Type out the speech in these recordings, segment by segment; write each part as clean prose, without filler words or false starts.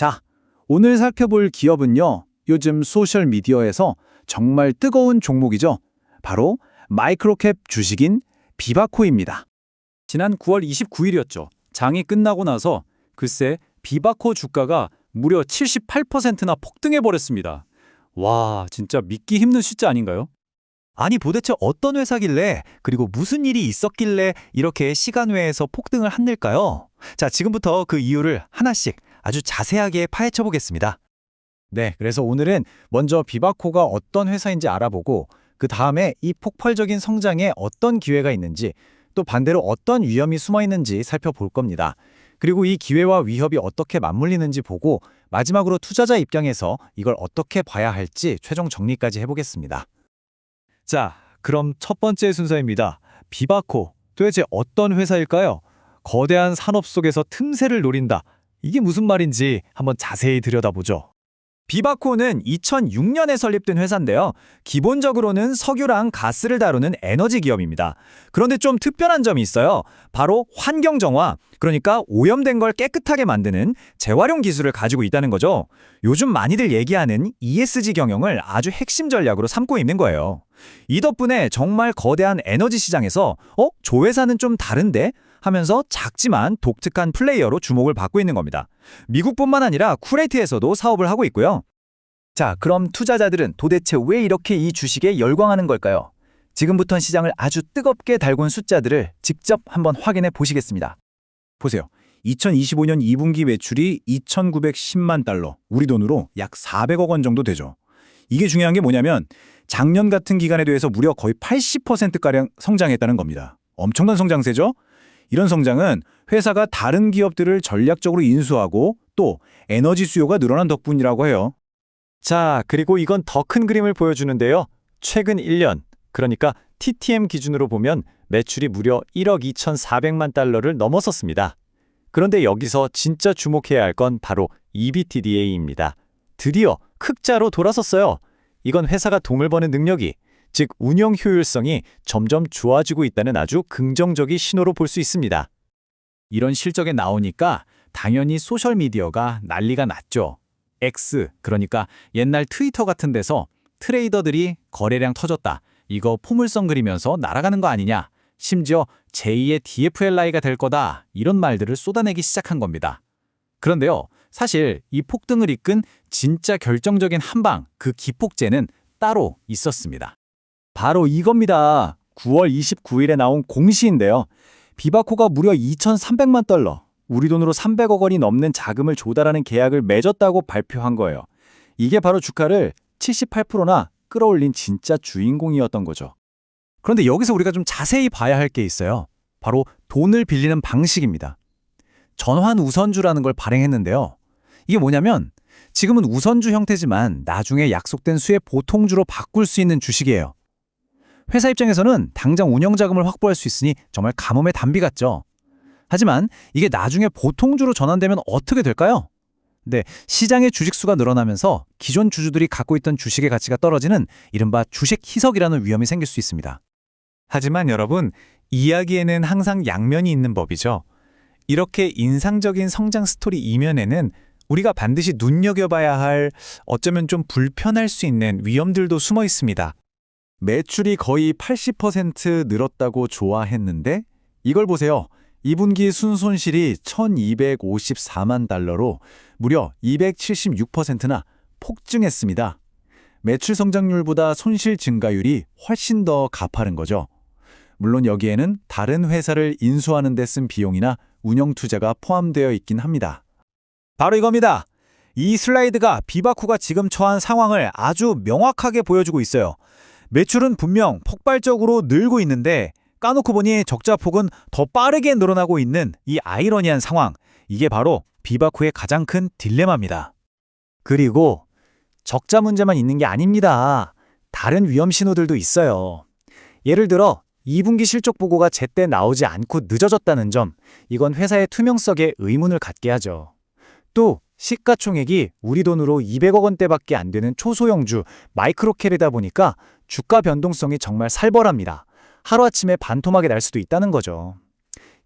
자, 오늘 살펴볼 기업은요, 요즘 소셜미디어에서 정말 뜨거운 종목이죠. 바로 마이크로캡 주식인 비바코입니다. 지난 9월 29일이었죠. 장이 끝나고 나서 글쎄 비바코 주가가 무려 78%나 폭등해버렸습니다. 와, 진짜 믿기 힘든 숫자 아닌가요? 아니 도대체 어떤 회사길래 그리고 무슨 일이 있었길래 이렇게 시간외에서 폭등을 한들까요? 자, 지금부터 그 이유를 하나씩 아주 자세하게 파헤쳐 보겠습니다. 네, 그래서 오늘은 먼저 비바코가 어떤 회사인지 알아보고 그 다음에 이 폭발적인 성장에 어떤 기회가 있는지 또 반대로 어떤 위험이 숨어 있는지 살펴볼 겁니다. 그리고 이 기회와 위협이 어떻게 맞물리는지 보고 마지막으로 투자자 입장에서 이걸 어떻게 봐야 할지 최종 정리까지 해보겠습니다. 자, 그럼 첫 번째 순서입니다. 비바코, 도대체 어떤 회사일까요? 거대한 산업 속에서 틈새를 노린다. 이게 무슨 말인지 한번 자세히 들여다보죠. 비바코는 2006년에 설립된 회사인데요. 기본적으로는 석유랑 가스를 다루는 에너지 기업입니다. 그런데 좀 특별한 점이 있어요. 바로 환경 정화, 그러니까 오염된 걸 깨끗하게 만드는 재활용 기술을 가지고 있다는 거죠. 요즘 많이들 얘기하는 ESG 경영을 아주 핵심 전략으로 삼고 있는 거예요. 이 덕분에 정말 거대한 에너지 시장에서 저 회사는 좀 다른데? 하면서 작지만 독특한 플레이어로 주목을 받고 있는 겁니다. 미국뿐만 아니라 쿠웨이트에서도 사업을 하고 있고요. 자, 그럼 투자자들은 도대체 왜 이렇게 이 주식에 열광하는 걸까요? 지금부터는 시장을 아주 뜨겁게 달군 숫자들을 직접 한번 확인해 보시겠습니다. 보세요. 2025년 2분기 매출이 2,910만 달러, 우리 돈으로 약 400억 원 정도 되죠. 이게 중요한 게 뭐냐면 작년 같은 기간에 대해서 무려 거의 80%가량 성장했다는 겁니다. 엄청난 성장세죠? 이런 성장은 회사가 다른 기업들을 전략적으로 인수하고 또 에너지 수요가 늘어난 덕분이라고 해요. 자, 그리고 이건 더 큰 그림을 보여주는데요. 최근 1년, 그러니까 TTM 기준으로 보면 매출이 무려 1억 2,400만 달러를 넘어섰습니다. 그런데 여기서 진짜 주목해야 할 건 바로 EBITDA입니다. 드디어 흑자로 돌아섰어요. 이건 회사가 돈을 버는 능력이, 즉 운영 효율성이 점점 좋아지고 있다는 아주 긍정적인 신호로 볼 수 있습니다. 이런 실적에 나오니까 당연히 소셜미디어가 난리가 났죠. X, 그러니까 옛날 트위터 같은 데서 트레이더들이 거래량 터졌다, 이거 포물선 그리면서 날아가는 거 아니냐, 심지어 제2의 DFLI가 될 거다, 이런 말들을 쏟아내기 시작한 겁니다. 그런데요, 사실 이 폭등을 이끈 진짜 결정적인 한방, 그 기폭제는 따로 있었습니다. 바로 이겁니다. 9월 29일에 나온 공시인데요. 비바코가 무려 2,300만 달러, 우리 돈으로 300억 원이 넘는 자금을 조달하는 계약을 맺었다고 발표한 거예요. 이게 바로 주가를 78%나 끌어올린 진짜 주인공이었던 거죠. 그런데 여기서 우리가 좀 자세히 봐야 할 게 있어요. 바로 돈을 빌리는 방식입니다. 전환 우선주라는 걸 발행했는데요. 이게 뭐냐면 지금은 우선주 형태지만 나중에 약속된 수의 보통주로 바꿀 수 있는 주식이에요. 회사 입장에서는 당장 운영자금을 확보할 수 있으니 정말 가뭄의 단비 같죠. 하지만 이게 나중에 보통주로 전환되면 어떻게 될까요? 네, 시장의 주식수가 늘어나면서 기존 주주들이 갖고 있던 주식의 가치가 떨어지는 이른바 주식 희석이라는 위험이 생길 수 있습니다. 하지만 여러분, 이야기에는 항상 양면이 있는 법이죠. 이렇게 인상적인 성장 스토리 이면에는 우리가 반드시 눈여겨봐야 할, 어쩌면 좀 불편할 수 있는 위험들도 숨어 있습니다. 매출이 거의 80% 늘었다고 좋아했는데 이걸 보세요. 2분기 순손실이 1,254만 달러로 무려 276%나 폭증했습니다. 매출 성장률보다 손실 증가율이 훨씬 더 가파른 거죠. 물론 여기에는 다른 회사를 인수하는 데 쓴 비용이나 운영 투자가 포함되어 있긴 합니다. 바로 이겁니다. 이 슬라이드가 비바코가 지금 처한 상황을 아주 명확하게 보여주고 있어요. 매출은 분명 폭발적으로 늘고 있는데 까놓고 보니 적자폭은 더 빠르게 늘어나고 있는 이 아이러니한 상황, 이게 바로 비바코의 가장 큰 딜레마입니다. 그리고 적자 문제만 있는 게 아닙니다. 다른 위험 신호들도 있어요. 예를 들어 2분기 실적 보고가 제때 나오지 않고 늦어졌다는 점, 이건 회사의 투명성에 의문을 갖게 하죠. 또 시가총액이 우리 돈으로 200억 원대밖에 안 되는 초소형주 마이크로캡이다 보니까 주가 변동성이 정말 살벌합니다. 하루아침에 반토막이 날 수도 있다는 거죠.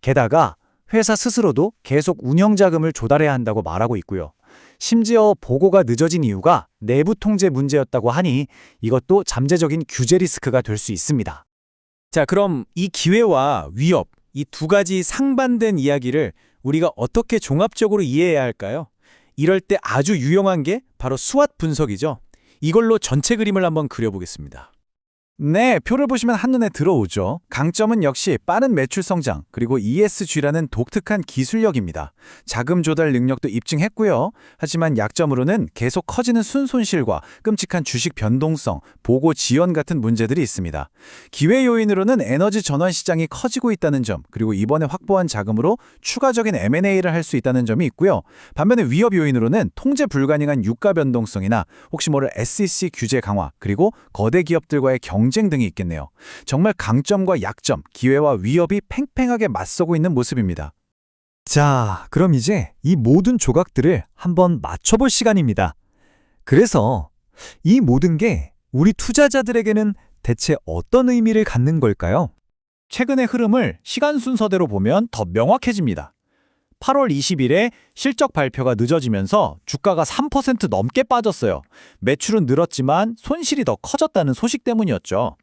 게다가 회사 스스로도 계속 운영자금을 조달해야 한다고 말하고 있고요. 심지어 보고가 늦어진 이유가 내부 통제 문제였다고 하니 이것도 잠재적인 규제 리스크가 될 수 있습니다. 자, 그럼 이 기회와 위협, 이 두 가지 상반된 이야기를 우리가 어떻게 종합적으로 이해해야 할까요? 이럴 때 아주 유용한 게 바로 스왓 분석이죠. 이걸로 전체 그림을 한번 그려보겠습니다. 네, 표를 보시면 한눈에 들어오죠. 강점은 역시 빠른 매출 성장, 그리고 ESG라는 독특한 기술력입니다. 자금 조달 능력도 입증했고요. 하지만 약점으로는 계속 커지는 순손실과 끔찍한 주식 변동성, 보고 지연 같은 문제들이 있습니다. 기회 요인으로는 에너지 전환 시장이 커지고 있다는 점, 그리고 이번에 확보한 자금으로 추가적인 M&A를 할 수 있다는 점이 있고요. 반면에 위협 요인으로는 통제 불가능한 유가 변동성이나 혹시 모를 SEC 규제 강화, 그리고 거대 기업들과의 경쟁 등이 있겠네요. 정말 강점과 약점, 기회와 위협이 팽팽하게 맞서고 있는 모습입니다. 자, 그럼 이제 이 모든 조각들을 한번 맞춰볼 시간입니다. 그래서 이 모든 게 우리 투자자들에게는 대체 어떤 의미를 갖는 걸까요? 최근의 흐름을 시간 순서대로 보면 더 명확해집니다. 8월 20일에 실적 발표가 늦어지면서 주가가 3% 넘게 빠졌어요. 매출은 늘었지만 손실이 더 커졌다는 소식 때문이었죠.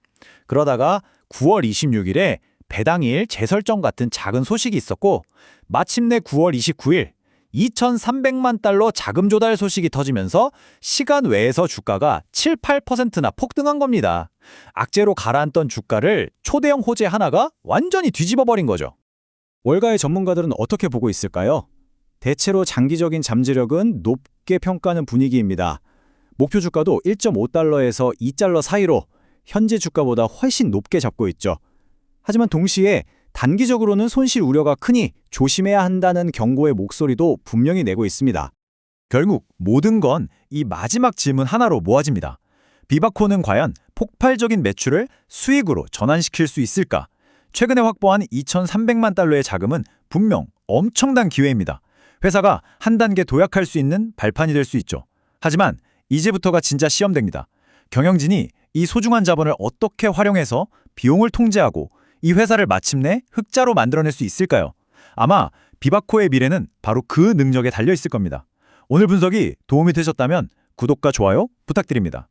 그러다가 9월 26일에 배당일 재설정 같은 작은 소식이 있었고 마침내 9월 29일 2,300만 달러 자금 조달 소식이 터지면서 시간 외에서 주가가 7, 8%나 폭등한 겁니다. 악재로 가라앉던 주가를 초대형 호재 하나가 완전히 뒤집어버린 거죠. 월가의 전문가들은 어떻게 보고 있을까요? 대체로 장기적인 잠재력은 높게 평가하는 분위기입니다. 목표 주가도 1.5달러에서 2달러 사이로 현재 주가보다 훨씬 높게 잡고 있죠. 하지만 동시에 단기적으로는 손실 우려가 크니 조심해야 한다는 경고의 목소리도 분명히 내고 있습니다. 결국 모든 건 이 마지막 질문 하나로 모아집니다. 비바코는 과연 폭발적인 매출을 수익으로 전환시킬 수 있을까? 최근에 확보한 2,300만 달러의 자금은 분명 엄청난 기회입니다. 회사가 한 단계 도약할 수 있는 발판이 될 수 있죠. 하지만 이제부터가 진짜 시험됩니다. 경영진이 이 소중한 자본을 어떻게 활용해서 비용을 통제하고 이 회사를 마침내 흑자로 만들어낼 수 있을까요? 아마 비바코의 미래는 바로 그 능력에 달려 있을 겁니다. 오늘 분석이 도움이 되셨다면 구독과 좋아요 부탁드립니다.